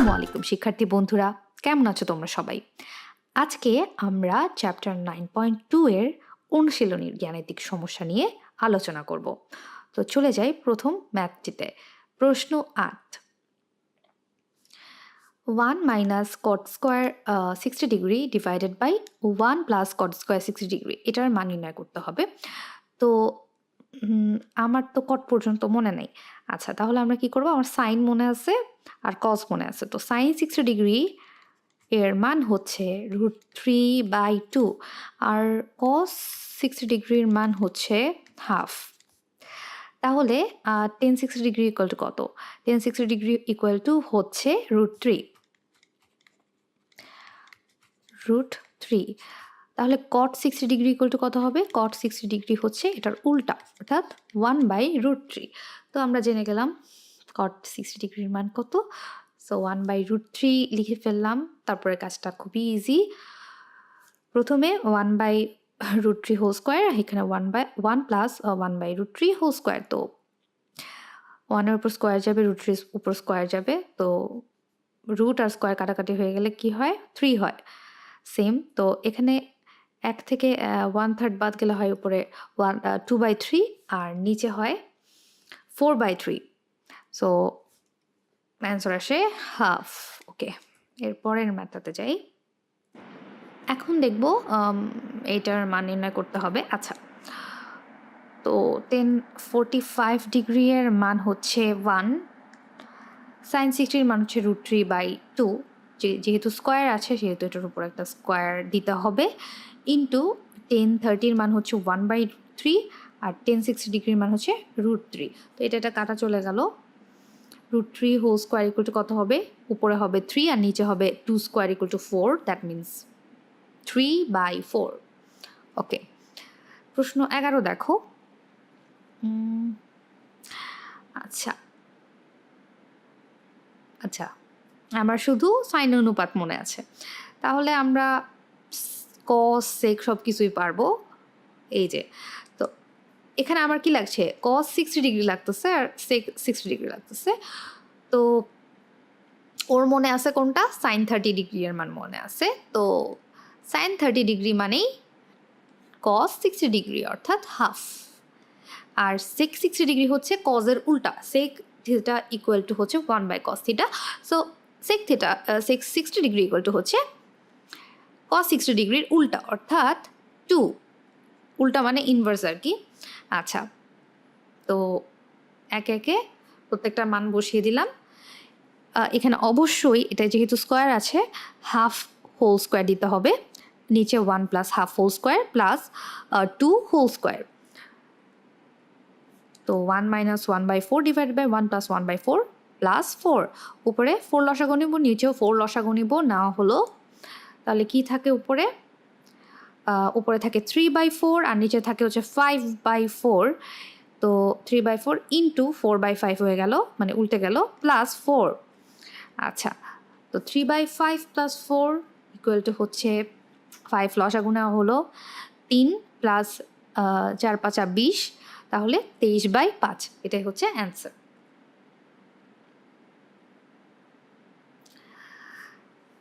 আসসালামু আলাইকুম শিক্ষার্থী বন্ধুরা, কেমন আছো তোমরা সবাই? আজকে আমরা চ্যাপ্টার 9.2 এর অনুশীলনীর জ্ঞানেতিক সমস্যা নিয়ে আলোচনা করব। তো চলে যাই প্রথম ম্যাথটিতে। প্রশ্ন 8, 1 minus cot square 60 degree divided by 1 plus cot square 60 degree, এটার মান নির্ণয় করতে হবে। তো আমার তো কট পর্যন্ত মনে নেই। আচ্ছা, তাহলে আমরা কি করব? আমার সাইন মনে আছে আর কস মনে আছে। তো সাইন 60 ডিগ্রি এর মান হচ্ছে √3/2 আর কস 60 ডিগ্রির মান হচ্ছে হাফ। তাহলে 1060 ডিগ্রি ইকুয়াল টু কত? 1060 ডিগ্রি ইকুয়াল টু হচ্ছে √3। তাহলে কট 60 ডিগ্রি ইকুয়াল টু কত হবে? কট 60 ডিগ্রি হচ্ছে এটার উল্টা, অর্থাৎ 1/√3। তো আমরা জেনে গেলাম কট 60 ডিগ্রির মান কত। সো 1/√3 লিখে ফেললাম। তারপরে কাজটা খুবই ইজি। প্রথমে 1/√3 হোল স্কোয়ার, এখানে 1 প্লাস 1/√3 হোল স্কোয়ার। তো 1-এর উপর স্কোয়ার যাবে, √3 উপর স্কোয়ার যাবে। তো রুট আর স্কোয়ার কাটাকাটি হয়ে গেলে কি হয়? 3 হয়। সেম। তো এখানে 1 থেকে 1/3 বাদ গেলে হয় উপরে 2/3 আর নিচে হয় 4/3। সো অ্যান্সার আসে হাফ। ওকে, এরপরের ম্যাথটাতে যাই। এখন দেখব এইটার মান নির্ণয় করতে হবে। আচ্ছা, তো 1045 ডিগ্রি এর মান হচ্ছে 1, সাইন 60 মান হচ্ছে √3/2। যেহেতু স্কোয়ার আছে সেহেতু এটার উপর একটা স্কোয়ার দিতে হবে, ইন্টু 1030 মান হচ্ছে 1/3 আর 1060 ডিগ্রির মান হচ্ছে √3। তো এটা কাটা চলে গেল। √3 হোল স্কোয়ার ইকুয়াল টু কত হবে? উপরে হবে 3 আর নিচে হবে 2 square equal two 4, that means 3/4। ওকে, প্রশ্ন 11 দেখো। আচ্ছা আচ্ছা আমার শুধু সাইন অনুপাত মনে আছে, তাহলে আমরা কস সেক সব কিছুই পারবো। এই যে, তো এখানে আমার কি লাগছে? কস 60 ডিগ্রি লাগতেছে আর সেক 60 ডিগ্রি লাগতেছে। তো ওর মনে আছে কোনটা? সাইন 30 ডিগ্রি এর মান মনে আছে। তো সাইন 30 ডিগ্রি মানেই কস 60 ডিগ্রি, অর্থাৎ হাফ। আর সেক 60 ডিগ্রি হচ্ছে কজের উল্টা। সেক থিটা ইকুয়াল টু হচ্ছে 1/cos theta. So sec 60 degree equal to হচ্ছে cos 60 ডিগ্রির উল্টা, অর্থাৎ 2। উল্টা মানে ইনভার্স আর কি। আচ্ছা, তো একে একে প্রত্যেকটা মান বসিয়ে দিলাম। এখানে অবশ্যই এটা যেহেতু স্কোয়ার আছে, হাফ হোল স্কোয়ার দিতে হবে। নিচে 1 plus half whole square plus 2 whole square. তো 1 minus 1/4 divided by 1 plus 1/4 plus 4। উপরে 4 লসাগু নিব, নিচেও 4 লসাগু নিব, না হলো। তাহলে কি থাকে উপরে? উপরে থাকে 3/4 আর নিচে থাকে হচ্ছে 5/4। তো 3/4 ইন্টু 4/5 হয়ে গেল, মানে উল্টে গেল, প্লাস 4। আচ্ছা, তো 3/5 প্লাস 4 ইকুয়াল টু হচ্ছে 5 লসাগু নেওয়া হলো 3 প্লাস 4 5 20, তাহলে 23/5। এটাই হচ্ছে answer.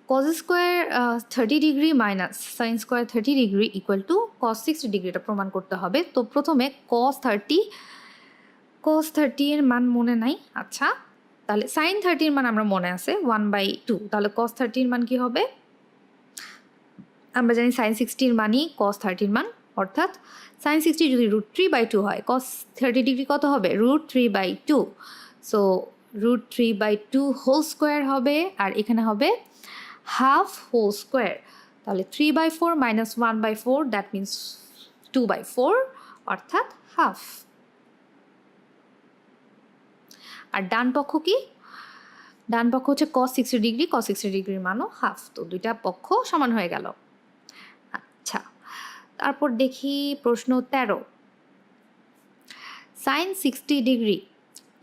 Cos square 30 degree minus sine square 30 degree equal to cos 60 degree, এটা প্রমাণ করতে হবে। তো প্রথমে কস 30 এর মান মনে নাই। আচ্ছা, তাহলে সাইন 30 এর মান আমরা মনে আছে 1/2। তাহলে কস 30 এর মান কি হবে? আমরা জানি সাইন 60 এর মানই কস 30 এর মান, অর্থাৎ সাইন 60 যদি √3/2 হয়, কস 30 ডিগ্রি কত হবে? √3/2। সো √3/2 হোল স্কোয়ার হবে, আর এখানে হবে হাফ হোল স্কোয়ার। তাহলে 3/4 মাইনাস 1/4, দ্যাট মিনস 2/4, অর্থাৎ হাফ। আর ডান পক্ষ কি? ডান পক্ষ হচ্ছে কস 60 ডিগ্রি, কস 60 ডিগ্রির মানও হাফ। তো দুইটা পক্ষ সমান হয়ে গেল। আচ্ছা, তারপর দেখি প্রশ্ন 13। Sine 60 degree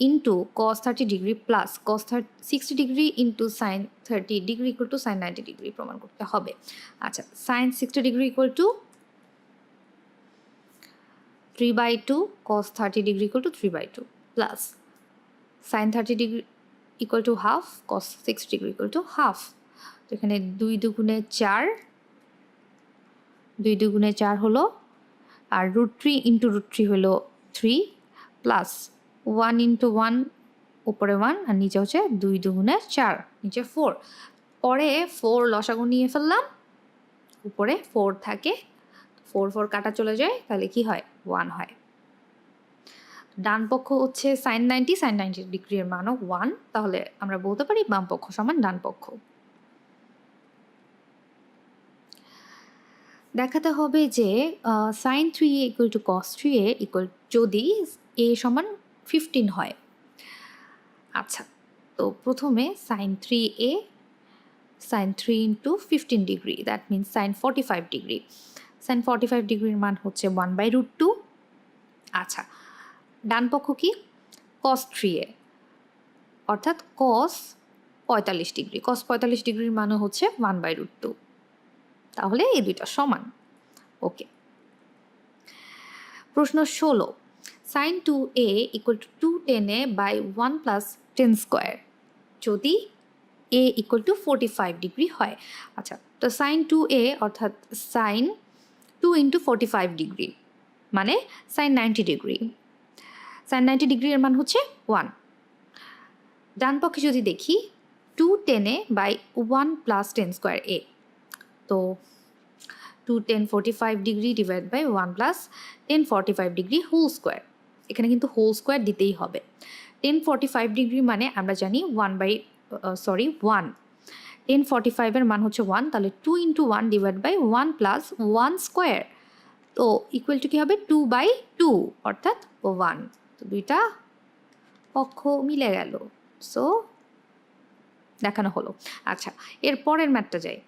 into cos 30 degree plus cos 60 degree into sine 30 degree equal to sine 90 degree প্রমাণ করতে হবে। আচ্ছা, sine 60 degree equal to 3/2, cos 30 degree equal to 3/2 plus sine 30 degree equal to half, cos 6 degree equal to half. তো এখানে 2 দুগুণে 4, 2 দুগুণে 4 হলো, আর √3 into √3 হলো 3, প্লাস 1 ইন্টু 1 উপরে 1 আর নিচে হচ্ছে 2 দুগুণে 4, নিচে 4। পরে 4 লসাগু নিয়ে ফেললাম, উপরে 4 থাকে, 4 4 কাটা চলে যায়, তাহলে কি হয় 1 হয়। ডান পক্ষ হচ্ছে sin 90, sin 90 ডিগ্রির মানও 1, তাহলে আমরা বলতে পারি বাম পক্ষ সমান ডান পক্ষ। দেখাতে হবে যে sin 3a equal to cos 3a equal যদি a সমান 15 হয়। আচ্ছা, তো প্রথমে sin 3a sin 3 into 15 degree, that means sin 45 degree. sin 45 ডিগ্রির মান হচ্ছে 1/√2। আচ্ছা, ডান পক্ষ কি cos 3a, অর্থাৎ cos 45 ডিগ্রি। cos 45 ডিগ্রির মানও হচ্ছে 1/√2, তাহলে এই দুইটা সমান। ওকে, প্রশ্ন 16, sin 2a equal to 210a by 1 plus 10 square যদি a ইকুয়াল টু 45 ডিগ্রি হয়। আচ্ছা, তো sin 2a অর্থাৎ sin 2 ইন্টু 45 ডিগ্রি মানে sin 90 ডিগ্রি। sin 90 ডিগ্রি এর মান হচ্ছে 1। ডান পক্ষে যদি দেখি 210a by 1 plus 10 square a, তো 210 45 degree divide by 1 plus 10 45 degree whole square. এখানে কিন্তু হোল স্কোয়ার দিতেই হবে। 10 45 ডিগ্রি মানে আমরা জানি 1 10 45 এর মান হচ্ছে 1, তাহলে 2 into 1 divide by 1 plus 1 square, তো ইকুয়াল টু কী হবে 2/2 অর্থাৎ 1। তো দুইটা পক্ষ মিলে গেল, সো দেখানো হলো। আচ্ছা, এর পরের ম্যাথটা যাই।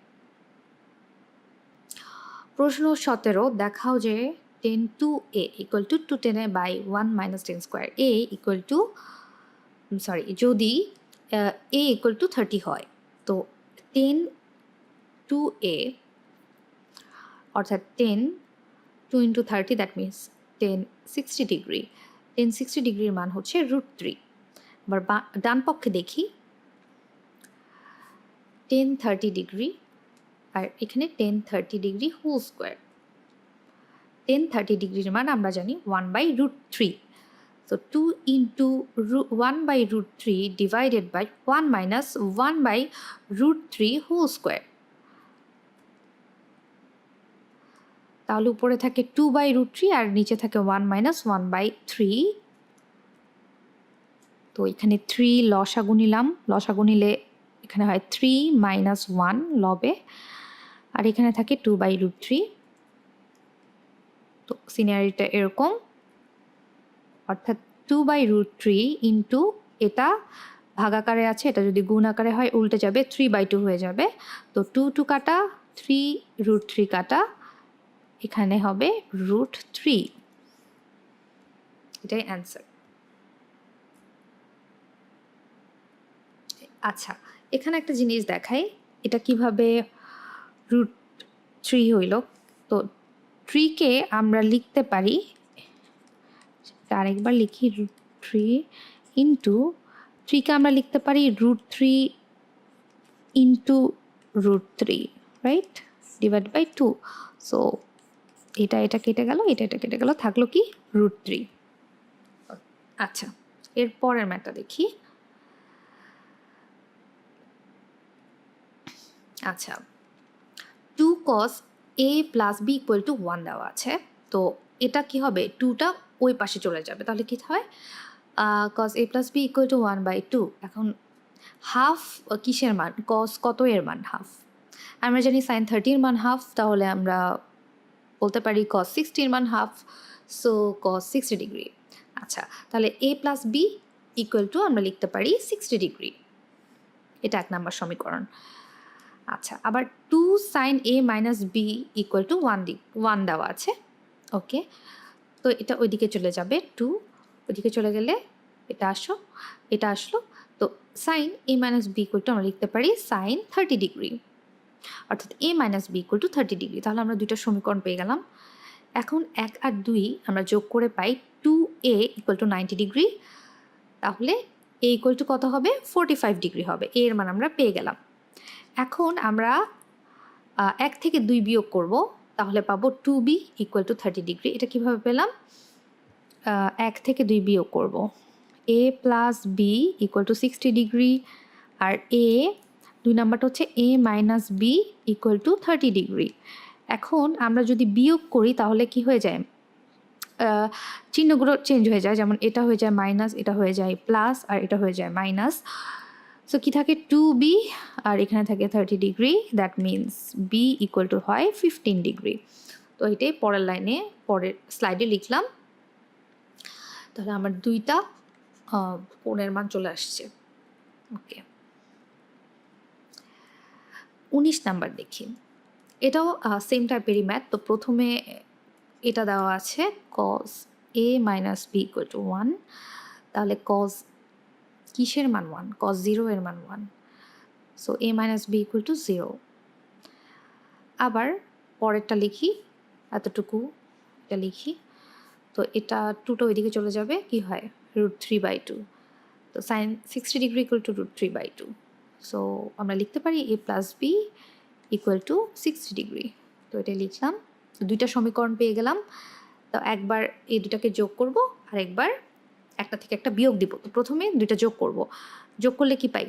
প্রশ্ন 17, দেখাও যে 10 2a equal to 210a by 1 minus 10 square a equal to যদি a ইকুয়াল টু 30 হয়। তো 10 2a অর্থাৎ 10 2 ইন্টু 30, দ্যাট মিনস 10 60 ডিগ্রি। 10 60 ডিগ্রির মান হচ্ছে √3। আবার ডান পক্ষে দেখি 10 30 ডিগ্রি, আর এখানে 10 30 ডিগ্রি হোল স্কোয়ার। 10 30 ডিগ্রির মান আমরা জানি 1/√3, তো 2 into 1/√3 divided by 1 minus 1/√3 whole square. তাহলে উপরে থাকে 2/√3 আর নিচে থাকে 1 মাইনাস 1/3। তো এখানে 3 লসাগু নিলাম, লসাগু নিলে এখানে হয় 3 মাইনাস 1 লবে, আর এখানে থাকে 2/√3। তো সিনারিটা এরকম, অর্থাৎ 2/√3 ইন্টু এটা ভাগাকারে আছে, এটা যদি গুণ আকারে হয় উল্টে যাবে, 3/2 হয়ে যাবে। তো 2 2 কাটা, 3√3 কাটা, এখানে হবে √3। এটাই অ্যান্সার। আচ্ছা, এখানে একটা জিনিস দেখাই, এটা কিভাবে √3 হইল। তো 3কে আমরা লিখতে পারি, আরেকবার লিখি, √3 ইন্টু 3কে আমরা লিখতে পারি √3 into √3, right, divide by 2। So এটা কেটে গেল, এটা কেটে গেল, থাকলো কি √3। আচ্ছা, এর পরের ম্যাথটা দেখি। আচ্ছা, 2 cos a plus b equal to 1 দেওয়া আছে। তো এটা কি হবে, 2টা ওই পাশে চলে যাবে, তাহলে কি হয় cos a plus b equal two 1/2। এখন হাফ কিসের মান, cos কত এর মান হাফ, আমরা জানি sin 30 এর মান হাফ, তাহলে আমরা বলতে পারি cos 60 এর মান হাফ, সো cos 60 ডিগ্রি। আচ্ছা, তাহলে a plus b equal two আমরা লিখতে পারি 60 ডিগ্রি, এটা 1 নম্বর সমীকরণ। আচ্ছা, আবার 2 sin a minus b equal to 1 দেওয়া আছে। ওকে, তো এটা ওইদিকে চলে যাবে, 2 ওইদিকে চলে গেলে এটা আসলো। তো sin a minus b equal two আমরা লিখতে পারি sin 30 ডিগ্রি, অর্থাৎ a minus b equal to 30 degree. তাহলে আমরা দুইটা সমীকরণ পেয়ে গেলাম। এখন 1 আর 2 আমরা যোগ করে পাই 2a ইকুয়াল টু 90 ডিগ্রি। তাহলে এ ইকুয়াল টু কত হবে 45 ডিগ্রি হবে, এর মান আমরা পেয়ে গেলাম। এখন আমরা 1 থেকে 2 বিয়োগ করব, তাহলে পাবো 2b ইকুয়াল টু 30 ডিগ্রি। এটা কিভাবে পেলাম? 1 থেকে 2 বিয়োগ করব, a plus B equal to 60 degree, আর এ 2 নাম্বারটা হচ্ছে a minus B equal to 30 degree. এখন আমরা যদি বিয়োগ করি তাহলে কি হয়ে যায়, চিহ্নগুলো চেঞ্জ হয়ে যায়, যেমন এটা হয়ে যায় মাইনাস, এটা হয়ে যায় প্লাস, আর এটা হয়ে যায় মাইনাস। সো কি থাকে 2b, আর এখানে থাকে 30 degree, that means B equal to হয় 15 ডিগ্রি। তো এটাই পরের লাইনে, পরের স্লাইডে লিখলাম। তাহলে আমার দুইটা কোণের মান চলে আসছে। ওকে, 19 নাম্বার দেখি। এটাও সেম টাইপেরই ম্যাথ। তো প্রথমে এটা দেওয়া আছে cos a minus B equal to 1, তাহলে cos কিসের মান 1? cos 0 এর মান 1, so a minus B equal to 0। আবার পরেরটা লিখি, এতটুকু এটা লিখি, তো এটা 2টা ওইদিকে চলে যাবে, কি হয় √3/2, তো sine 60 degree equal to √3/2। So আমরা লিখতে পারি a plus B equal to 60 degree. তো এটা লিখলাম, দুইটা সমীকরণ পেয়ে গেলাম। তো একবার এই দুটাকে যোগ করব, আর একবার একটা থেকে একটা বিয়োগ দিব। তো প্রথমে দুইটা যোগ করব, যোগ করলে কি পাই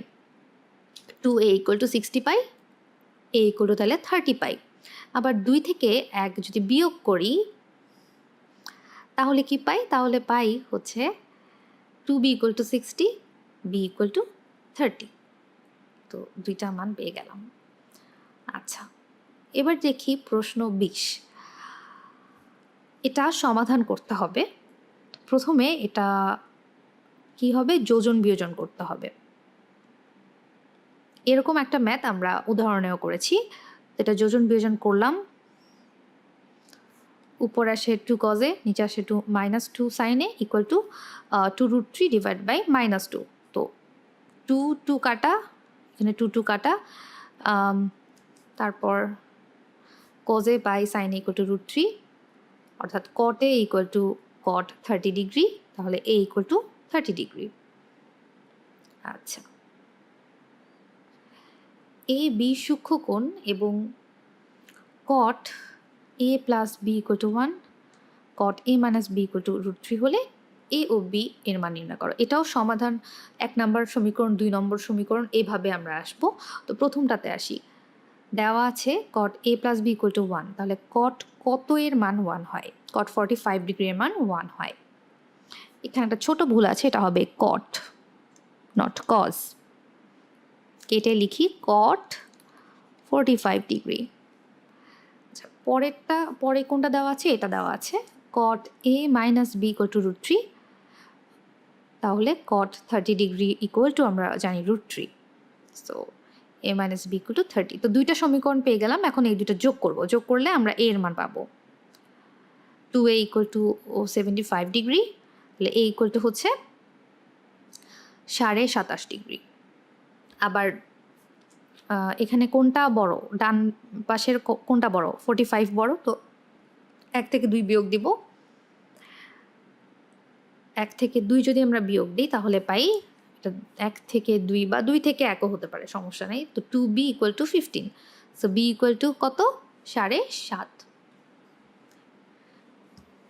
2a equal to 60 pi, a equal two তাহলে 30 পাই। আবার 2 থেকে 1 যদি বিয়োগ করি তাহলে কি পাই, তাহলে পাই হচ্ছে 2b equal to 60, b equal to 30। তো দুইটা মান পেয়ে গেলাম। আচ্ছা, এবার দেখি প্রশ্ন 20। এটা সমাধান করতে হবে। প্রথমে এটা কি হবে, যোজন বিয়োজন করতে হবে। এরকম একটা ম্যাথ আমরা উদাহরণেও করেছি। এটা যোজন বিয়োজন করলাম, উপর আসে 2 cos a, নিচে আসে 2 minus 2 sin a equal to 2√3 divide by minus 2। তো 2 কাটা, এখানে 2 কাটা, তারপর cos a by sin a equal to √3, অর্থাৎ cot a equal to cot 30 degree, তাহলে a ইকুয়াল টু 30 ডিগ্রি। আচ্ছা, a b সূক্ষ্মকোণ এবং cot a plus b equal to 1, cot a minus b equal to √3 হলে a O b এর মান নির্ণয় করো। এটাও সমাধান 1 নম্বর সমীকরণ, 2 নম্বর সমীকরণ, এভাবে আমরা আসবো। তো প্রথমটাতে আসি, দেওয়া আছে cot a plus b equal to 1, তাহলে cot কত এর মান 1 হয়? cot 45 ডিগ্রি এর মান 1 হয়। এখানে একটা ছোট ভুল আছে, এটা হবে cot নট cos, কেটে লিখি cot 45 ডিগ্রি। আচ্ছা, পরেরটা, পরে কোনটা দেওয়া আছে? এটা দেওয়া আছে cot a minus b equal to √3, তাহলে cot 30 ডিগ্রি ইকুয়াল টু আমরা জানি √3, so a minus b equal to 30। তো দুইটা সমীকরণ পেয়ে গেলাম। এখন এই দুইটা যোগ করব, যোগ করলে আমরা a এর মান পাবো 2a ইকুয়াল টু 75 ডিগ্রি, তাহলে a ইকুয়াল টু হচ্ছে 27.5 ডিগ্রি। আবার এখানে কোনটা বড়, ডান পাশের কোনটা বড়? 45 বড়, তো 1 থেকে 2 বিয়োগ দিব। 1 থেকে 2 যদি আমরা বিয়োগ দিই তাহলে পাই, এটা 1 থেকে 2 বা 2 থেকে 1ও হতে পারে, সমস্যা নেই। তো 2b equal to 15, so b equal two কত? 7.5।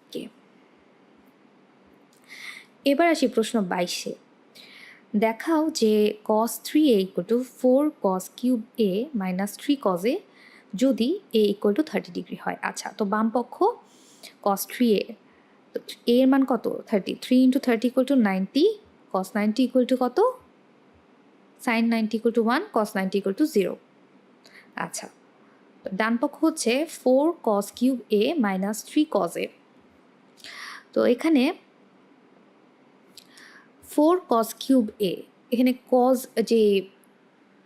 ওকে, এবার আসি প্রশ্ন 22-এ। দেখাও যে cos 3a equal to 4 cos cube a minus 3 cos a যদি a ইকুয়াল টু 30 ডিগ্রি হয়। আচ্ছা, তো বাম পক্ষ cos 3a, তো a এর মান কত? 30, 3 into 30 equal to 90, cos 90 equal to কত? sin 90 equal to 1, cos 90 equal to 0। আচ্ছা, তো ডান পক্ষ হচ্ছে 4 cos cube a minus 3 cos a। তো এখানে 4 cos কিউব a, এখানে cos যে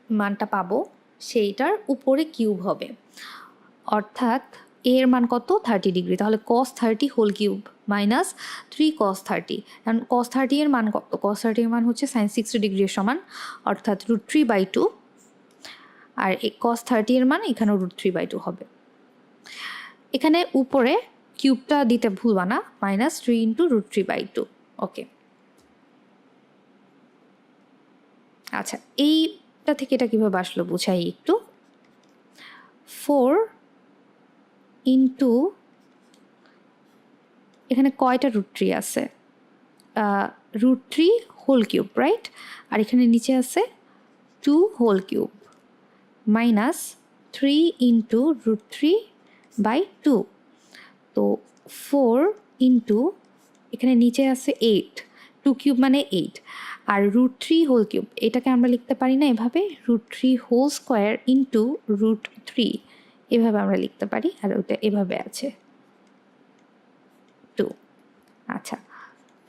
মানটা পাবো সেইটার উপরে কিউব হবে, অর্থাৎ এর মান কত? 30 ডিগ্রি, তাহলে cos 30 whole cube minus 3 cos 30। কারণ cos 30 এর মান কত? cos 30 এর মান হচ্ছে sin 60 ডিগ্রির সমান, অর্থাৎ √3/2, আর এই cos 30 এর মান এখানেও √3/2 হবে। এখানে উপরে কিউবটা দিতে ভুলবা না, মাইনাস 3 ইন্টু √3/2। ওকে, আচ্ছা, এইটা থেকে এটা কীভাবে আসলো বুঝাই একটু। 4 ইন্টু, এখানে কয়টা √3 আছে? √3 হোল কিউব, রাইট? আর এখানে নিচে আছে 2 হোল কিউব মাইনাস 3 ইন্টু √3/2। তো 4 ইন্টু, এখানে নিচে আছে 8, 2 কিউব মানে 8, আর √3 হোল কিউব এটাকে আমরা লিখতে পারি না এভাবে, √3 হোল স্কোয়ার ইন্টু √3, এভাবে আমরা লিখতে পারি, আর ওটা এভাবে আছে 2। আচ্ছা,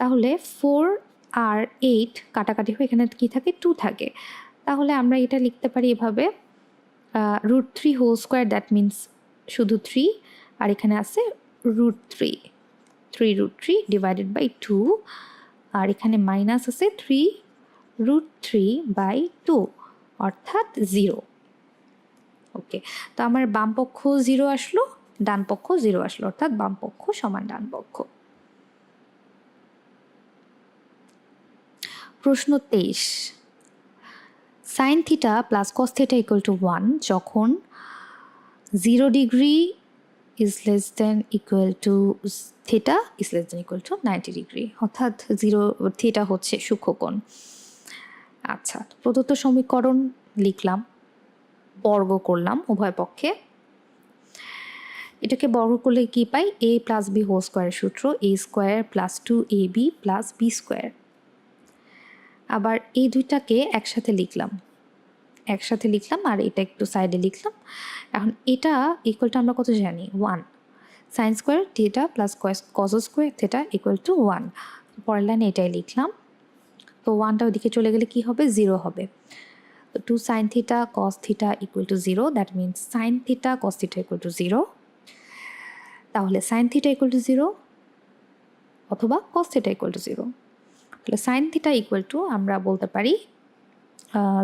তাহলে 4 আর 8 কাটাকাটি হয়ে এখানে কি থাকে? 2 থাকে। তাহলে আমরা এটা লিখতে পারি এভাবে, √3 হোল স্কোয়ার, দ্যাট মিনস শুধু 3, আর এখানে আছে √3, 3 ডিভাইডেড বাই 2, আর এখানে মাইনাস আছে 3 √3/2, অর্থাৎ 0। ওকে, তো আমার বাম পক্ষ 0 আসলো, ডান পক্ষ 0 আসলো, অর্থাৎ বাম পক্ষ সমান ডান পক্ষ। প্রশ্ন 23, sine theta plus cos theta equal to 1 যখন 0 degree is less than equal to theta is less than equal to 90 degree, অর্থাৎ 0 থিটা হচ্ছে সূক্ষ্মকোণ। আচ্ছা, প্রদত্ত সমীকরণ লিখলাম, বর্গ করলাম উভয় পক্ষে। এটাকে বর্গ করলে কি পাই? a প্লাস বি হোল স্কোয়ারের সূত্র, a square plus 2ab plus B square. আবার এই দুইটাকে একসাথে লিখলাম, আর এটা একটু সাইডে লিখলাম। এখন এটা ইকুয়ালটা আমরা কত জানি? 1। Sine square theta plus cos square theta equal to 1। পরের লাইনে এটাই লিখলাম। তো 1টা ওইদিকে চলে গেলে কি হবে? 0 হবে। তো 2 sine theta cos theta equal to 0, that means sine theta cos theta equal to 0। তাহলে সাইন থিটা ইকুয়াল টু 0 অথবা কস থিটা ইকুয়াল টু 0। তাহলে সাইন থিটা ইকুয়াল টু আমরা বলতে পারি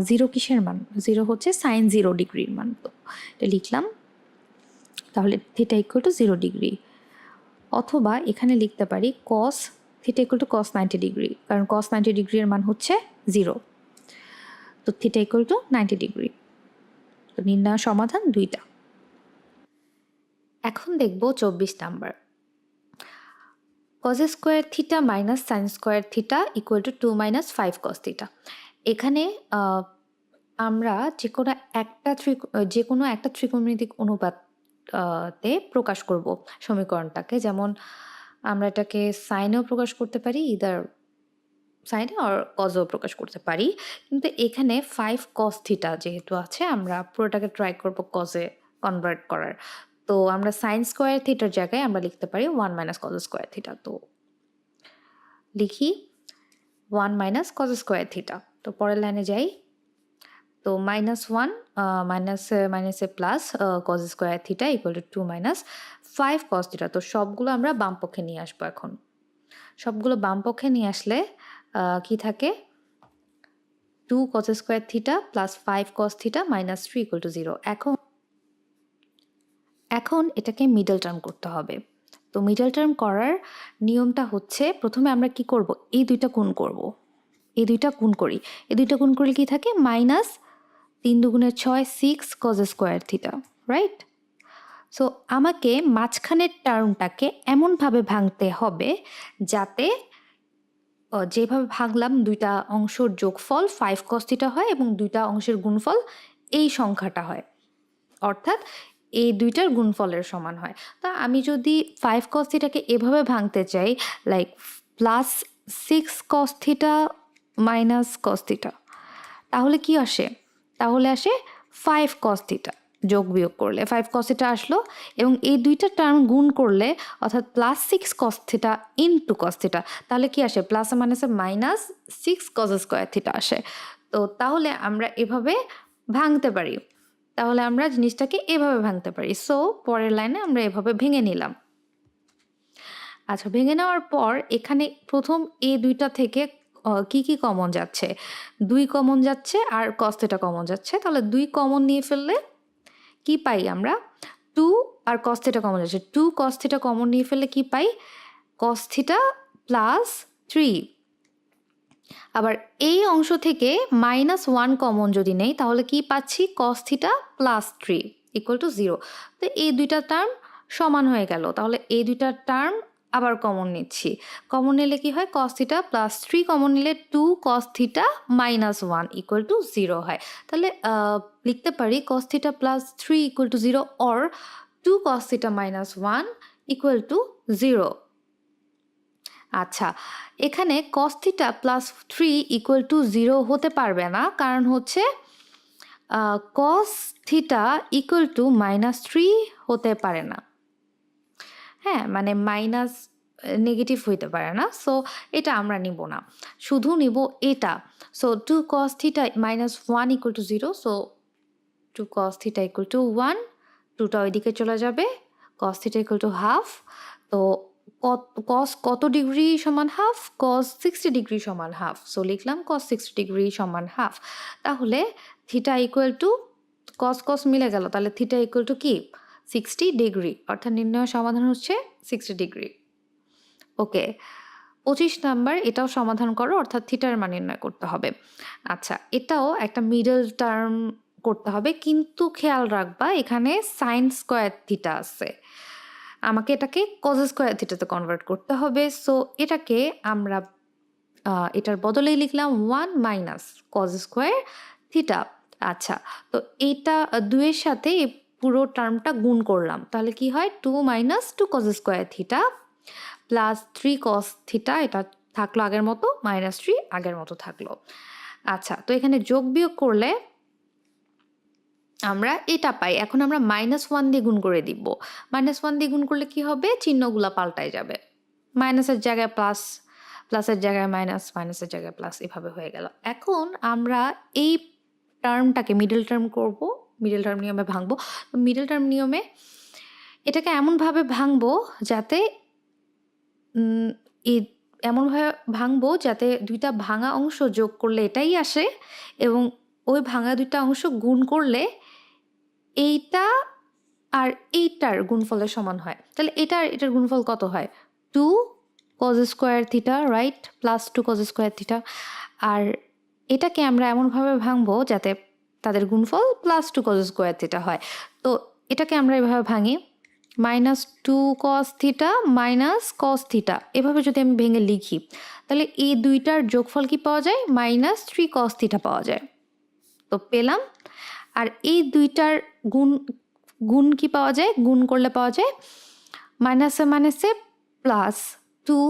0 কিসের মান? 0 হচ্ছে সাইন 0 ডিগ্রির মান। তো এটা লিখলাম, তাহলে থিটা ইকুয়াল টু 0 ডিগ্রি, অথবা এখানে লিখতে পারি cos theta equal to cos 90 degree, কারণ কস 90 ডিগ্রির মান হচ্ছে 0। তো থিটা ইকুয়াল টু 90 ডিগ্রি। তো নির্ণয় সমাধান 2টা। এখন দেখব 24 number. Cos square theta minus sine square theta equal to 2 minus 5 cos theta. এখানে আমরা যে কোনো একটা ত্রিকোণমিতিক অনুপাতে প্রকাশ করব সমীকরণটাকে। যেমন আমরা এটাকে সাইনেও প্রকাশ করতে পারি, ইদার সাইনে আর কজেও প্রকাশ করতে পারি, কিন্তু এখানে 5 কস থিটা যেহেতু আছে, আমরা পুরোটাকে ট্রাই করব কজে কনভার্ট করার। তো আমরা সাইন স্কোয়ার থিটার জায়গায় আমরা লিখতে পারি 1 মাইনাস কজ স্কোয়ার থিটা। তো লিখি 1 মাইনাস কজ স্কোয়ার থিটা। তো পরের লাইনে যাই। তো -1 মাইনাসে plus cos square theta equal to 2 minus 5 cos theta. তো সবগুলো আমরা বাম পক্ষে নিয়ে আসবো। এখন সবগুলো বাম পক্ষে নিয়ে আসলে কি থাকে? 2 cos square theta plus 5 cos theta minus 3 equal to 0। এখন এটাকে মিডল টার্ম করতে হবে। তো মিডল টার্ম করার নিয়মটা হচ্ছে, প্রথমে আমরা কি করব? এই দুইটা গুণ করব। এই দুইটা গুণ করি। এই দুইটা গুণ করলে কি থাকে? মাইনাস 3 দুগুণে 6, 6 cos square theta, right? So আমাকে মাঝখানের টার্মটাকে এমনভাবে ভাঙতে হবে যাতে যেভাবে ভাঙলাম দুইটা অংশের যোগফল 5 কস থিটা হয় এবং দুইটা অংশের গুণফল এই সংখ্যাটা হয়, অর্থাৎ এই দুইটার গুণফলের সমান হয়। তা আমি যদি 5 কস থিটাকে এভাবে ভাঙতে চাই, like plus 6 cos theta minus cos theta, তাহলে কি আসে? তাহলে আসে 5 কস থিটা, যোগ বিয়োগ করলে 5 কস থিটা আসলো, এবং এই দুইটা টার্ম গুণ করলে অর্থাৎ plus 6 cos theta into cos theta, তাহলে কি আসে? প্লাস মাইনাসে মাইনাস 6 কস স্কোয়ার থিটা আসে। তো তাহলে আমরা এভাবে ভাঙতে পারি, তাহলে আমরা জিনিসটাকে এভাবে ভাঙতে পারি। সো পরের লাইনে আমরা এভাবে ভেঙে নিলাম। আচ্ছা, ভেঙে নেওয়ার পর এখানে প্রথম এই দুইটা থেকে কি কি কমন যাচ্ছে? 2 কমন যাচ্ছে আর কস থিটা কমন যাচ্ছে। তাহলে 2 কমন নিয়ে ফেললে কি পাই আমরা? 2 আর কস থিটা কমন যাচ্ছে। 2 কস থিটা কমন নিয়ে ফেললে কি পাই? Cos theta plus 3। আবার এই অংশ থেকে -1 কমন যদি নেই তাহলে কি পাচ্ছি cos theta plus 3 equal to 0। তো এই দুইটা টার্ম সমান হয়ে গেল, তাহলে এই দুইটা টার্ম আবার কমন নিচ্ছি। কমন নিলে কি হয়, cos থিটা প্লাস 3 কমন নিলে 2 cos theta minus 1 equal to 0 হয়। তাহলে লিখতে পারি cos theta plus 3 equal to 0 or 2 cos theta minus 1 equal to 0। আচ্ছা, এখানে cos theta plus 3 equal to 0 হতে পারবে না, কারণ হচ্ছে cos থিটা ইকুয়াল টু -3 হতে পারে না। হ্যাঁ, মানে মাইনাস নেগেটিভ হইতে পারে না, সো এটা আমরা নিব না, শুধু নিব এটা। So 2 cos theta minus 1 equal to 0, so 2 cos theta equal to 1, 2টা ওইদিকে চলে যাবে, cos theta equal to half. তো cos কত ডিগ্রি সমান হাফ, cos 60 ডিগ্রি সমান হাফ, সো লিখলাম cos 60 ডিগ্রি সমান হাফ। তাহলে থিটা ইকুয়াল টু cos মিলে গেল, তাহলে থিটা ইকুয়াল টু কি 60 ডিগ্রি, অর্থাৎ নির্ণয় সমাধান হচ্ছে 60 ডিগ্রি। ওকে, 25 নাম্বার, এটাও সমাধান করো, অর্থাৎ থিটার মান নির্ণয় করতে হবে। আচ্ছা, এটাও একটা মিডল টার্ম করতে হবে, কিন্তু খেয়াল রাখবা এখানে সাইন স্কোয়ার থিটা আছে, আমাকে এটাকে কজ স্কোয়ার থিটাতে কনভার্ট করতে হবে। সো এটাকে আমরা এটার বদলেই লিখলাম 1 মাইনাস কজ স্কোয়ার থিটা। আচ্ছা, তো এইটা 2-এর সাথে এই পুরো টার্মটা গুণ করলাম, তাহলে কি হয় 2 minus 2 cos square theta plus 3 cos theta, এটা থাকলো আগের মতো, -3 আগের মতো থাকলো। আচ্ছা, তো এখানে যোগ বিয়োগ করলে আমরা এটা পাই। এখন আমরা -1 দিয়ে গুণ করে দিব। -1 দিয়ে গুণ করলে কি হবে, চিহ্নগুলা পাল্টায় যাবে, মাইনাসের জায়গায় প্লাস, প্লাসের জায়গায় মাইনাস, মাইনাসের জায়গায় প্লাস, এভাবে হয়ে গেল। এখন আমরা এই টার্মটাকে মিডল টার্ম করব, মিডল টার্ম নিয়মে ভাঙবো। মিডল টার্ম নিয়মে এটাকে এমনভাবে ভাঙবো যাতে এমনভাবে ভাঙবো যাতে দুইটা ভাঙা অংশ যোগ করলে এটাই আসে, এবং ওই ভাঙা দুইটা অংশ গুণ করলে এইটা আর এইটার গুণফলের সমান হয়। তাহলে এটার গুণফল কত হয়, 2 cos square theta, right, plus 2 cos square theta. আর এটাকে আমরা এমনভাবে ভাঙবো যাতে তাদের গুণফল +2 cos স্কোয়ার থিটা হয়। তো এটাকে আমরা এভাবে ভাঙি, -2 cos theta minus cos theta, এভাবে যদি আমি ভেঙে লিখি তাহলে এই দুইটার যোগফল কি পাওয়া যায়, -3 cos থিটা পাওয়া যায়। তো পেলাম, আর এই দুইটার গুণ কি পাওয়া যায়, গুণ করলে পাওয়া যায় মাইনাসে মাইনাসে +2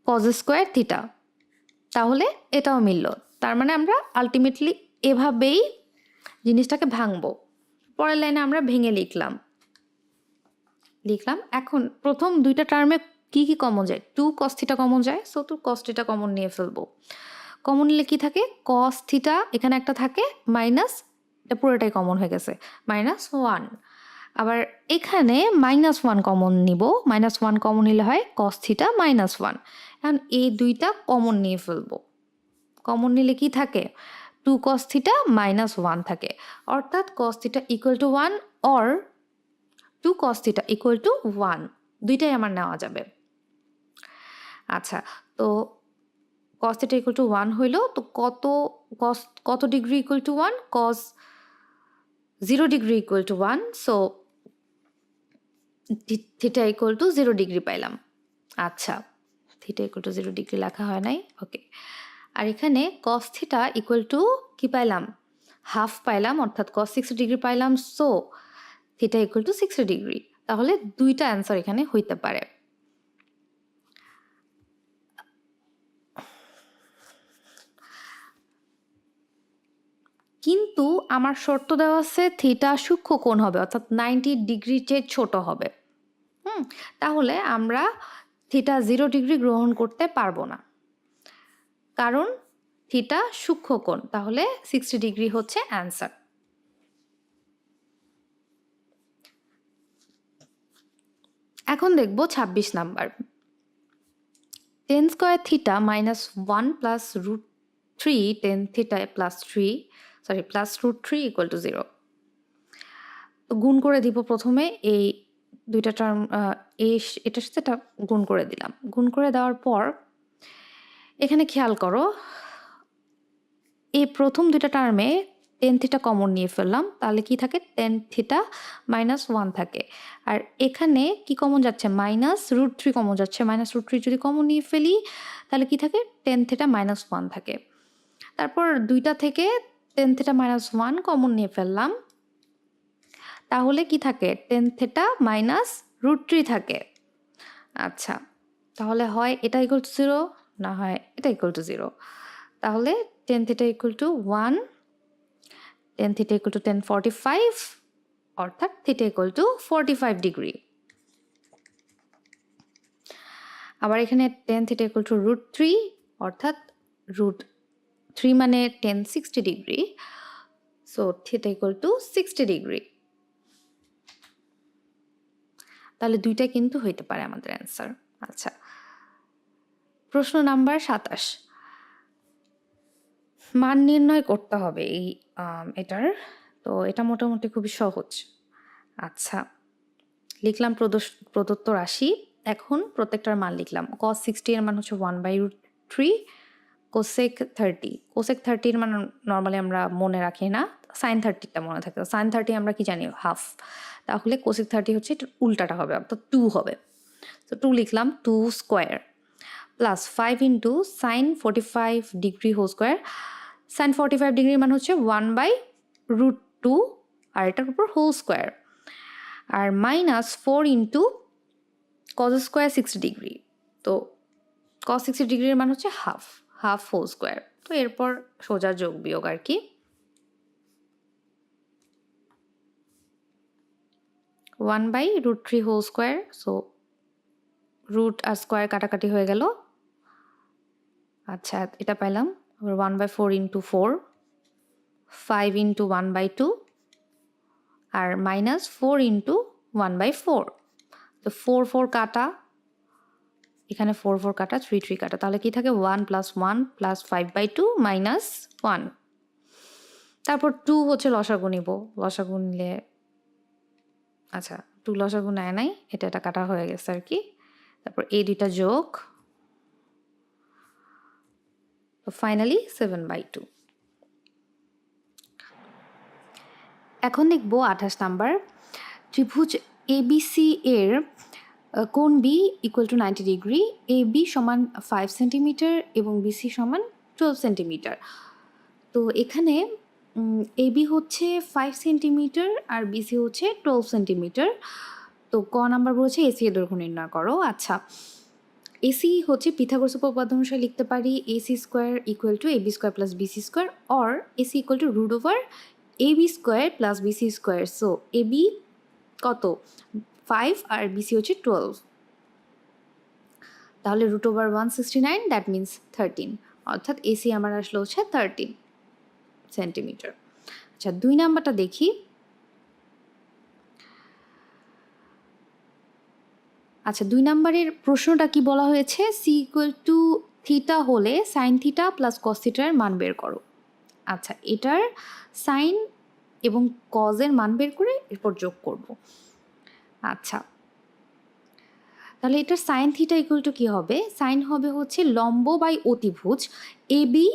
cos স্কোয়ার থিটা। তাহলে এটাও মিলল, তার মানে আমরা আলটিমেটলি এভাবেই জিনিসটাকে ভাঙবো। পরের লাইনে আমরা ভেঙে লিখলাম। এখন প্রথম দুইটা টার্মে কি কি কমন যায়, 2 cos থিটা কমন যায়, সো 2 cos থিটা কমন নিয়ে ফেলবো। কমন নিলে কি থাকে, cos থিটা এখানে একটা থাকে, মাইনাস, এটা পুরোটাই কমন হয়ে গেছে, -1। আবার এখানে -1 কমন নিব, -1 কমন নিলে হয় cos থিটা -1। এখন এই দুইটা কমন নিয়ে ফেলবো। কমন নিলে কি থাকে, 2 cos থিটা -1 থাকে, অর্থাৎ cos theta equal to 1 or 2 cos theta equal to 1, দুইটাই আমার নেওয়া যাবে। আচ্ছা, তো cos থিটা ইকুয়াল টু 1 হইল, তো কত degree equal to 1, cos 0 degree equal to 1, so theta equal to 0 degree পাইলাম। আচ্ছা, থিটা ইকুয়াল টু 0 ডিগ্রি লেখা হয় নাই, ওকে। আর এখানে cos থিটা ইকুয়াল টু কি পাইলাম, হাফ পাইলাম, অর্থাৎ cos 60 ডিগ্রি পাইলাম, so theta equal to 60 degree. তাহলে দুইটা অ্যান্সার এখানে হইতে পারে। কিন্তু আমার শর্ত দেওয়া আছে থিটা সূক্ষ্ম কোণ হবে, অর্থাৎ 90 ডিগ্রির চেয়ে ছোট হবে। তাহলে আমরা থিটা 0 ডিগ্রি গ্রহণ করতে পারবো না, কারণ থিটা সূক্ষ্ম কোণ, তাহলে 60 ডিগ্রি হচ্ছে অ্যান্সার। এখন দেখব 26 number, tan square theta -1 plus √3 tan theta plus √3 equal to 0। গুণ করে দিব প্রথমে এই দুইটা টার্ম, এটার সাথে এটা গুণ করে দিলাম। গুণ করে দেওয়ার পর এখানে খেয়াল করো, এই প্রথম দুইটা টার্মে টেন থিটা কমন নিয়ে ফেললাম, তাহলে কি থাকে টেন থিটা মাইনাস ওয়ান থাকে। আর এখানে কি কমন যাচ্ছে মাইনাস রুট থ্রি কমন যাচ্ছে, মাইনাস রুট থ্রি যদি কমন নিয়ে ফেলি তাহলে কি থাকে টেন থিটা মাইনাস ওয়ান থাকে। তারপর দুইটা থেকে tan theta minus one common নিয়ে ফেললাম, তাহলে কি থাকে tan theta minus root three থাকে। আচ্ছা, তাহলে হয় এটা ইকুয়াল টু জিরো, না হয় এটা ইকুয়াল টু জিরো। তাহলে tan theta equal to one, tan theta equal to 1045, অর্থাৎ থিটা ইকুয়াল টু 45 ডিগ্রি। আবার এখানে tan theta equal to root three, অর্থাৎ রুট থ্রি মানে 1060 degree, so theta equal to 60 degree. তাহলে দুইটা কিন্তু হইতে পারে আমাদের অ্যান্সার। আচ্ছা, প্রশ্ন নাম্বার 27, মান নির্ণয় করতে হবে এই এটার। তো এটা মোটামুটি খুবই সহজ। আচ্ছা, লিখলাম প্রদত্ত রাশি, এখন প্রত্যেকটার মান লিখলাম। cos 60 এর মান হচ্ছে 1/√3, cosec 30, cosec 30 এর মান নর্মালি আমরা মনে রাখি না, sin 30টা মনে থাকে। sin 30 আমরা কি জানি হাফ, তাহলে cosec 30 হচ্ছে এটার উল্টাটা হবে, অর্থাৎ 2 হবে। তো 2 লিখলাম, 2 square plus 5 into sine 45 degree whole square. Sine 45 ডিগ্রির মান হচ্ছে 1/√2 আর এটার উপর হোল স্কোয়ার, আর minus 4 into cos square 60 degree. তো কজ 60 ডিগ্রির মান হচ্ছে হাফ, হাফ হোল স্কোয়ার। তো এরপর সোজা যোগ বিয়োগ আর কি। 1/√3 হোল স্কোয়ার, সো রুট আর স্কোয়ার কাটাকাটি হয়ে গেল। আচ্ছা, এটা পাইলাম। আবার 1/4 ইন্টু 4, 5 ইন্টু 1/2 আর মাইনাস 4 ইন্টু 1/4। তো 4 4 কাটা, এখানে 4 4 কাটা, 3 3 কাটা, তাহলে কি থাকে 1 প্লাস 1 প্লাস 5/2 মাইনাস 1। তারপর 2 হচ্ছে লসাগু নিব, লসাগু নিলে আচ্ছা 2 লসাগু নেয় নাই, এটা কাটা হয়ে গেছে আর কি। তারপর এই দুইটা যোগ, তো ফাইনালি 7/2। এখন দেখব 28 নাম্বার। ত্রিভুজ এবিসি এর কোণ B equal to 90 degree, A B সমান 5 সেন্টিমিটার এবং বিসি সমান 12 সেন্টিমিটার। তো এখানে এ বি হচ্ছে 5 সেন্টিমিটার আর বিসি হচ্ছে 12 সেন্টিমিটার। তো ক নাম্বার বলছে এসি এর দৈর্ঘ্য নির্ণয় করো। আচ্ছা, এসি হচ্ছে পিথাগোরাস উপপাদ্য অনুসারে লিখতে পারি AC square equal to AB square plus BC square, or AC equal to root over AB square plus BC square. So AB কত 5 আর বিসি হচ্ছে 12, তাহলে রুট ওভার 169, দ্যাট মিনস 13, অর্থাৎ এসি আমার আসলে হচ্ছে 13 সেন্টিমিটার। আচ্ছা, 2 নাম্বারটা দেখি। আচ্ছা, 2 নাম্বারের প্রশ্নটা কি বলা হয়েছে, সি ইকুয়াল টু থিটা হলে সাইন থিটা প্লাস কস থিটার মান বের করো। আচ্ছা, এটার সাইন এবং কজের মান বের করে এরপর যোগ করব। আচ্ছা, তাহলে এটার সাইন থিটা ইকুয়াল টু কী হবে, সাইন হবে হচ্ছে লম্ব বাই অতিভুজ এ বি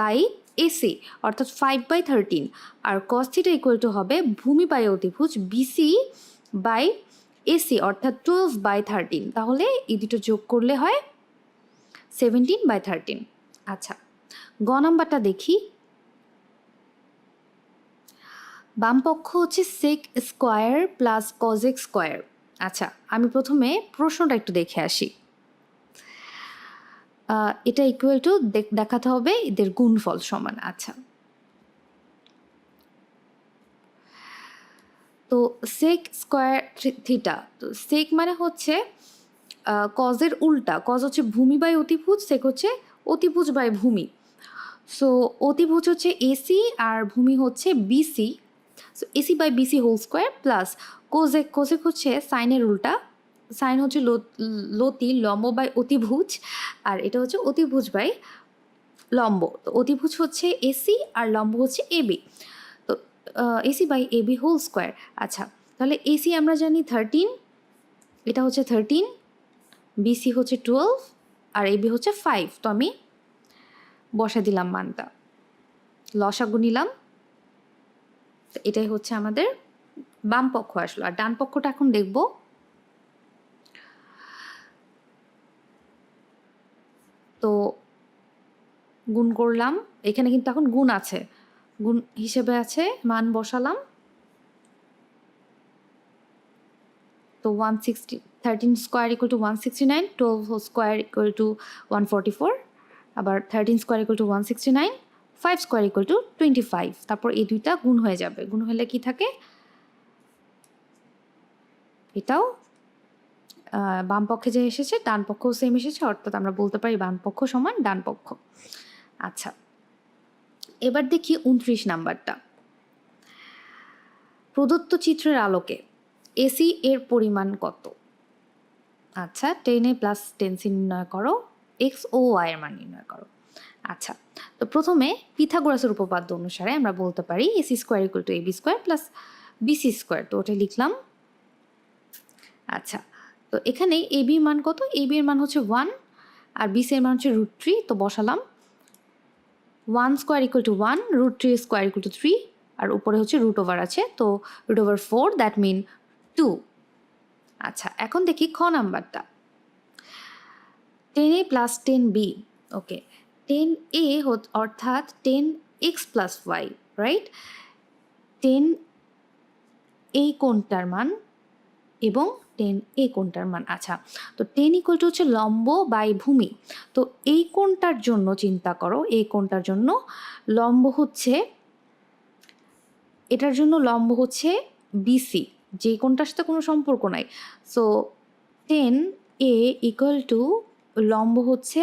বাই এসি, অর্থাৎ 5/13, আর কস থিটা ইকুয়াল টু হবে ভূমি বাই অতিভুজ বিসি বাই এসি, অর্থাৎ 12/13। তাহলে এই দুটো যোগ করলে হয় 17/13। আচ্ছা, গ নাম্বারটা দেখি। বাম পক্ষ হচ্ছে sec square plus cosec square. আচ্ছা, আমি প্রথমে প্রশ্নটা একটু দেখে আসি। এটা ইকুয়াল টু দেখাতে হবে এদের গুণফল সমান। আচ্ছা, তো সেক স্কোয়ার থিটা, তো সেক মানে হচ্ছে কজের উল্টা, কজ হচ্ছে ভূমি বাই অতিভুজ, সেক হচ্ছে অতিভুজ বাই ভূমি। সো অতিভুজ হচ্ছে এসি আর ভূমি হচ্ছে BC, so AC by BC whole square plus cosec, cosec হচ্ছে সাইনের উল্টা, সাইন হচ্ছে লতি লম্ব বাই অতিভুজ, আর এটা হচ্ছে অতিভুজ বাই লম্ব। তো অতিভুজ হচ্ছে এসি আর লম্ব হচ্ছে এবি, তো AC by AB whole square. আচ্ছা, তাহলে এসি আমরা জানি 13, এটা হচ্ছে 13, বিসি হচ্ছে 12 আর এবি হচ্ছে 5। তো আমি বসা দিলাম মানটা। লসাগু নিলাম, তো এটাই হচ্ছে আমাদের বাম পক্ষ আসলো। আর ডান পক্ষটা এখন দেখব। তো গুণ করলাম, এখানে কিন্তু এখন গুণ আছে, গুণ হিসেবে আছে, মান বসালাম। তো 13 square equal two 169, 12 square equal two 144, আবার 13 square equal two 169, 5 square equal two 25। তারপর এই দুইটা গুণ হয়ে যাবে, গুণ হলে কি থাকে, এটাও বাম পক্ষে যে এসেছে ডান পক্ষও সেম এসেছে, অর্থাৎ আমরা বলতে পারি বাম পক্ষ সমান ডান পক্ষ। আচ্ছা, এবার দেখি 29 নাম্বারটা। প্রদত্ত চিত্রের আলোকে এসি এর পরিমাণ কত? আচ্ছা, 10a প্লাস 10c নির্ণয় করো, এক্স ও ওয়াই এর মান নির্ণয় করো। আচ্ছা, তো প্রথমে পিথাগোরাসের উপপাদ্য অনুসারে আমরা বলতে পারি AC square equal to AB square plus BC square. তো ওটা লিখলাম। আচ্ছা, তো এখানে এবি মান কত? এবি এর মান হচ্ছে 1 আর বিসি এর মান হচ্ছে √3। তো বসালাম 1 square equal to 1, √3 square equal to 3, আর উপরে হচ্ছে রুট ওভার আছে, তো √4, দ্যাট মিন 2। আচ্ছা, এখন দেখি খ নাম্বারটা, 10a প্লাস 10b। ওকে, 10a অর্থাৎ 10x প্লাস ওয়াই, রাইট? 10 এই কোণটার মান এবং 10a কোণটার মান। আচ্ছা, তো 10 ইকুয়াল টু হচ্ছে লম্ব বাই ভূমি। তো এই কোণটার জন্য চিন্তা করো, এই কোণটার জন্য লম্ব হচ্ছে, এটার জন্য লম্ব হচ্ছে বিসি, যে কোণটার সাথে কোনো সম্পর্ক নাই। সো 10a ইকুয়াল টু লম্ব হচ্ছে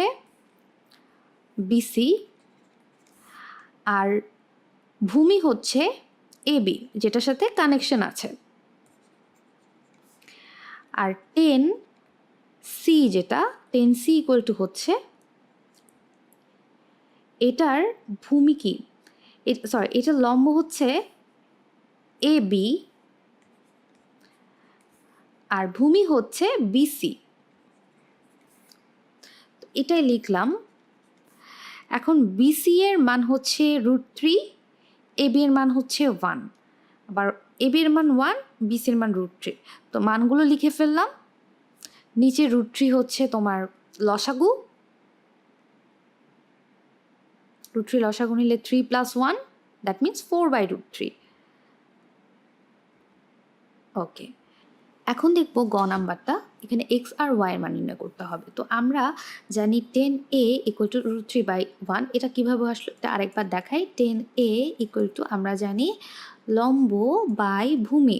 বিসি, আর ভূমি হচ্ছে এবি, যেটার সাথে কানেকশন আছে। আর 10c, যেটা 10c ইকুয়াল টু হচ্ছে, এটার ভূমি কি, সরি, এটার লম্ব হচ্ছে এবি আর ভূমি হচ্ছে বিসি। এটাই লিখলাম। এখন বিসি এর মান হচ্ছে √3, এবি এর মান হচ্ছে 1, আবার এবি এর মান 1, বিসি এর মান √3। তো মানগুলো লিখে ফেললাম। নিচে √3 হচ্ছে তোমার লসাগু, √3 লসাগু নিলে 3 প্লাস 1, দ্যাট মিনস 4/√3। ওকে, এখন দেখব গ নাম্বারটা। এখানে এক্স আর ওয়াই এর মান নির্ণয় করতে হবে। তো আমরা জানি 10a ইকুয়াল টু √3/1। এটা কীভাবে আসলো এটা আরেকবার দেখাই। 10a ইকুয়াল টু আমরা জানি লম্ব বাই ভূমি।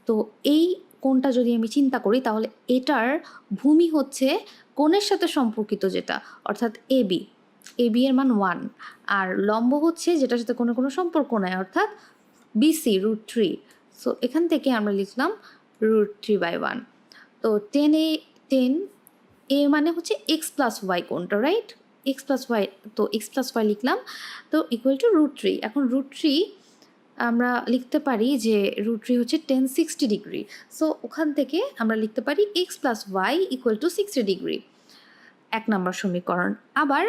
তো এই কোণটা যদি আমি চিন্তা করি, তাহলে এটার ভূমি হচ্ছে কোণের সাথে সম্পর্কিত যেটা, অর্থাৎ এবি, এবি এর মান 1, আর লম্ব হচ্ছে যেটার সাথে কোনো সম্পর্ক নাই, অর্থাৎ বিসি √3। সো এখান থেকে আমরা লিখলাম √3/1। তো 10 মানে হচ্ছে এক্স প্লাস ওয়াই কোণটা, রাইট? এক্স প্লাস ওয়াই, তো এক্স প্লাস ওয়াই লিখলাম, তো ইকুয়াল টু √3। এখন √3 আমরা লিখতে পারি যে √3 হচ্ছে 1060 ডিগ্রি। সো ওখান থেকে আমরা লিখতে পারি x plus y equal to 60 degree, 1 number সমীকরণ। আবার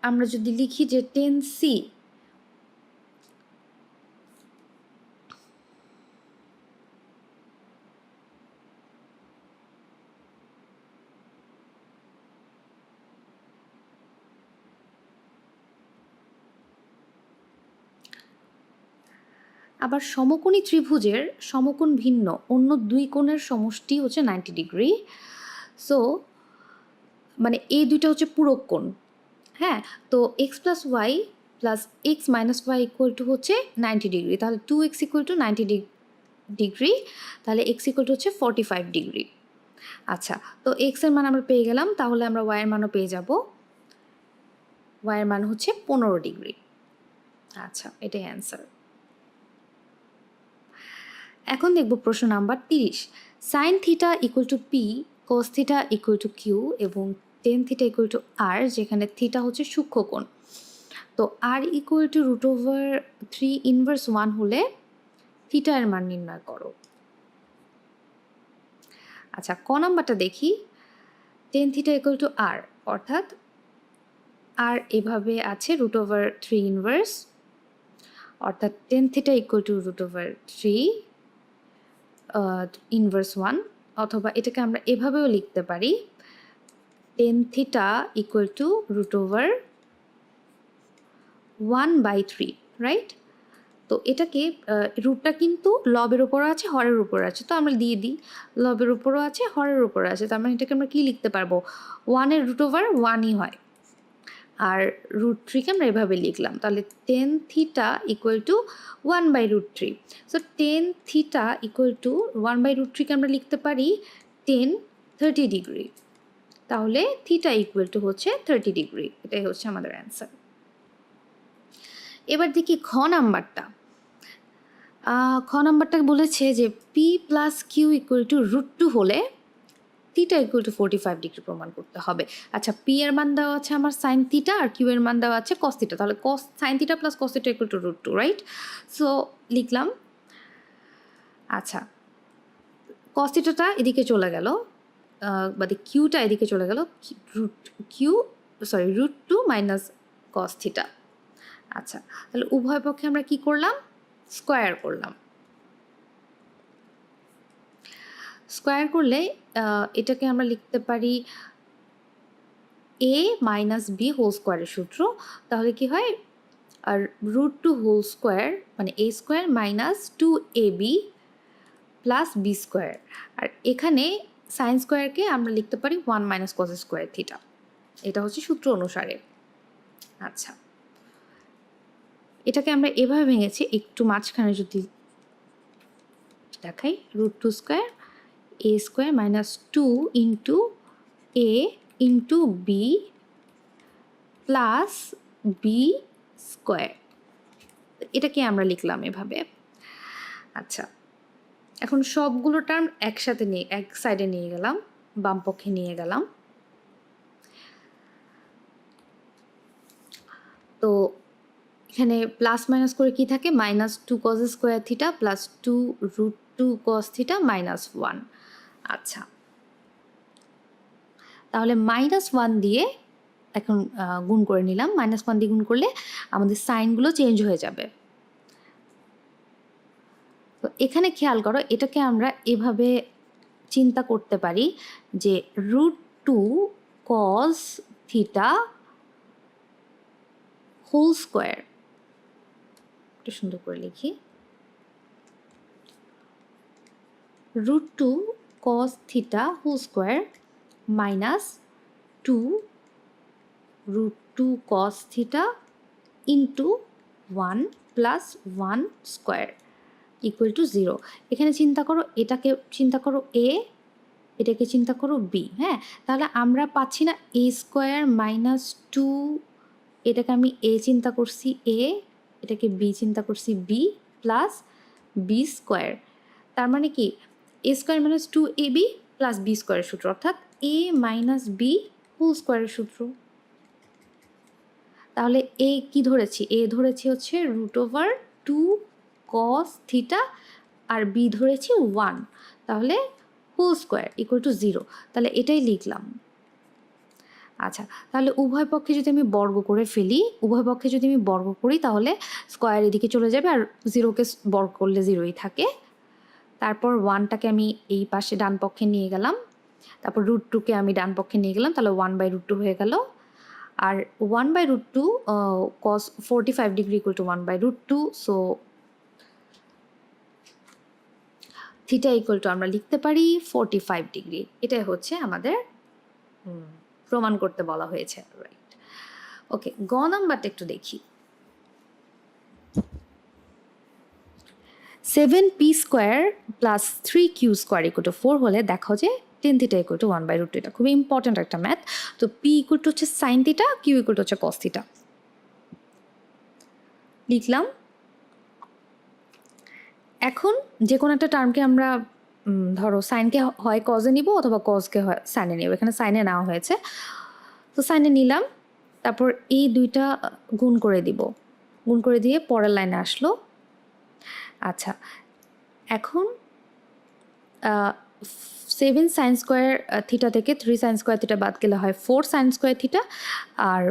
আমরা যদি লিখি যে 10c, আবার সমকোণী ত্রিভুজের সমকোণ ভিন্ন অন্য দুই কোণের সমষ্টি হচ্ছে 90 ডিগ্রি। সো মানে এই দুইটা হচ্ছে পূরক কোণ। হ্যাঁ, তো x plus y plus x minus y equal to হচ্ছে 90 ডিগ্রি, তাহলে 2x ইকুয়াল টু 90 ডিগ্রি, তাহলে এক্স ইকুয়াল টু হচ্ছে 45 ডিগ্রি। আচ্ছা, তো এক্স এর মান আমরা পেয়ে গেলাম, তাহলে আমরা ওয়াই এর মানও পেয়ে যাব। ওয়াই এর মান হচ্ছে 15 ডিগ্রি। আচ্ছা, এটাই অ্যান্সার। এখন দেখব প্রশ্ন number 30। Sine theta equal to P, cos theta equal to Q এবং tan theta equal to R, যেখানে থিটা হচ্ছে সূক্ষ্মকোণ। তো আর ইকুয়াল টু √3 ইনভার্স 1 হলে থিটা এর মান নির্ণয় করো। আচ্ছা, ক নাম্বারটা দেখি। টেন থিটা ইকুয়াল টু আর, অর্থাৎ আর এভাবে আছে √3 ইনভার্স, অর্থাৎ tan theta equal to √3 inverse 1, অথবা এটাকে আমরা এভাবেও লিখতে পারি tan theta equal two √1/3, right? তো এটাকে রুটটা কিন্তু লবের উপরও আছে, হরের উপরে আছে, তো আমরা দিয়ে দিই লবের উপরও আছে, হরের উপরে আছে, তার মানে এটাকে আমরা কী লিখতে পারবো, 1-এর √1ই হয়। আর √3কে আমরা এভাবে লিখলাম, তাহলে tan theta equal to 1/√3। So tan theta equal to 1/√3কে আমরা লিখতে পারি tan 30 ডিগ্রি। তাহলে থিটা ইকুয়াল টু হচ্ছে 30 ডিগ্রি, এটাই হচ্ছে আমাদের অ্যান্সার। এবার দেখি খ নাম্বারটা। খ নাম্বারটা বলেছে যে P plus Q equal to √2 হলে থিটা ইকুয়াল টু 45 ডিগ্রি প্রমাণ করতে হবে। আচ্ছা, পি এর মান দেওয়া আছে আমার সাইন থিটা, আর কিউ এর মান দেওয়া আছে কস থিটা, তাহলে sine theta plus cos theta equal to √2, right? So লিখলাম। আচ্ছা, কস থিটাটা এদিকে চলে গেল, বাদে কিউটা এদিকে চলে গেল, √2 মাইনাস কস থিটা। আচ্ছা, তাহলে উভয় পক্ষে আমরা কি করলাম, স্কোয়ার করলাম। স্কোয়ার করলে এটাকে আমরা লিখতে পারি a মাইনাস বি হোল স্কোয়ারের সূত্র। তাহলে কি হয়, আর √2 হোল স্কোয়ার মানে a square minus 2ab plus B square. আর এখানে সাইন স্কোয়ারকে আমরা লিখতে পারি 1 মাইনাস কস স্কোয়ার থিটা। এটা হচ্ছে সূত্র অনুসারে। আচ্ছা, এটাকে আমরা এভাবে ভেঙেছি, একটু মাঝখানে যদি দেখাই, √2 square a square minus 2 into a into B plus B square, এটাকে আমরা লিখলাম এভাবে। আচ্ছা, এখন সবগুলো টার্ম একসাথে নিয়ে এক সাইডে নিয়ে গেলাম, বাম পক্ষে নিয়ে গেলাম। তো এখানে প্লাস মাইনাস করে কি থাকে, -2 cos square theta plus 2√2 cos theta minus 1। আচ্ছা, তাহলে -1 দিয়ে এখন গুণ করে নিলাম। -1 দিয়ে গুণ করলে আমাদের সাইনগুলো চেঞ্জ হয়ে যাবে। তো এখানে খেয়াল করো, এটাকে আমরা এভাবে চিন্তা করতে পারি যে √2 cos থিটা হোল স্কোয়ার, একটু সুন্দর করে লিখি, √2 cos theta whole square minus 2√2 cos theta into 1 plus 1 square equal to 0। এখানে চিন্তা করো, এটাকে চিন্তা করো a, এটাকে চিন্তা করো b। হ্যাঁ, তাহলে আমরা পাচ্ছি না a স্কোয়ার মাইনাস 2, এটাকে আমি a চিন্তা করছি a, এটাকে b চিন্তা করছি b প্লাস b স্কোয়ার। তার মানে কি a square minus 2ab plus b স্কোয়ারের সূত্র, অর্থাৎ a মাইনাস b হোল স্কোয়ারের সূত্র। তাহলে a কি ধরেছি, a ধরেছি হচ্ছে √2 cos থিটা, আর b ধরেছি 1, তাহলে হোল স্কোয়ার ইকুয়াল টু 0। তাহলে এটাই লিখলাম। আচ্ছা, তাহলে উভয় পক্ষে যদি আমি বর্গ করে ফেলি, উভয় পক্ষে যদি আমি বর্গ করি তাহলে স্কোয়ার এদিকে চলে যাবে, আর 0কে বর্গ করলে 0ই থাকে। তারপর 1টাকে আমি এই পাশে ডান পক্ষে নিয়ে গেলাম, তারপর √2কে আমি ডান পক্ষে নিয়ে গেলাম, তাহলে 1/√2 হয়ে গেল। আর 1/√2 cos 45 degree equal two 1/√2। So theta equal two আমরা লিখতে পারি 45 ডিগ্রি। এটাই হচ্ছে আমাদের প্রমাণ করতে বলা হয়েছে, রাইট? ওকে, গ নাম্বারটা একটু দেখি। 7p square plus 3q square equal two 4 হলে দেখো যে tan থিটা ইকুয়াল টু 1/√2। এটা খুবই ইম্পর্টেন্ট একটা ম্যাথ। তো p ইকুয়াল টু হচ্ছে sine theta, q equal to হচ্ছে কস থিটা, লিখলাম। এখন যে কোনো একটা টার্মকে আমরা ধরো সাইনকে হয় কজে নিব অথবা কজকে হয় সাইনে নেব, এখানে সাইনে নেওয়া হয়েছে, তো সাইনে নিলাম। তারপর এই দুইটা গুণ করে দিব, গুণ করে দিয়ে পরের লাইনে আসলো। আচ্ছা, এখন 7 সাইন স্কোয়ার থিটা থেকে 3 সাইন স্কোয়ার থিটা বাদ গেলে হয় 4 সাইন স্কোয়ার থিটা, আর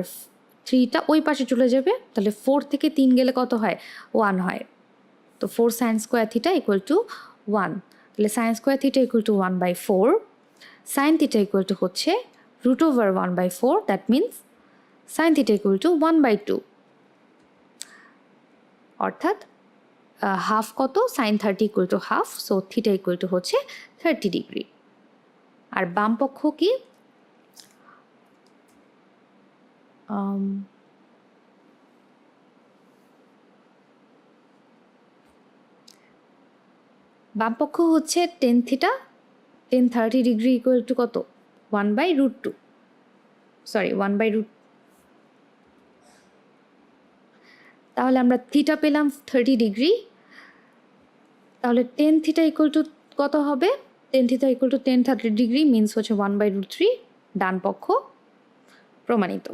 3টা ওই পাশে চলে যাবে, তাহলে 4 থেকে 3 গেলে কত হয়? 1 হয়। তো 4 sin square theta equal to 1, তাহলে sin square theta equal to 1/4, sin theta equal to হচ্ছে √1/4, that means sin theta equal to 1/2, অর্থাৎ হাফ কত? sin 30 equal to half, so theta equal to হচ্ছে 30 ডিগ্রি। আর বাম পক্ষ কি? বাম পক্ষ হচ্ছে tan theta, 10 degree equal two কত? 1/√2, সরি 1/√, তাহলে আমরা থিটা পেলাম 30 ডিগ্রি, তাহলে 10 থিটা ইকুয়াল টু কত হবে? 10 theta equal two 10 30 degree means হচ্ছে 1/√3, ডান পক্ষ প্রমাণিত।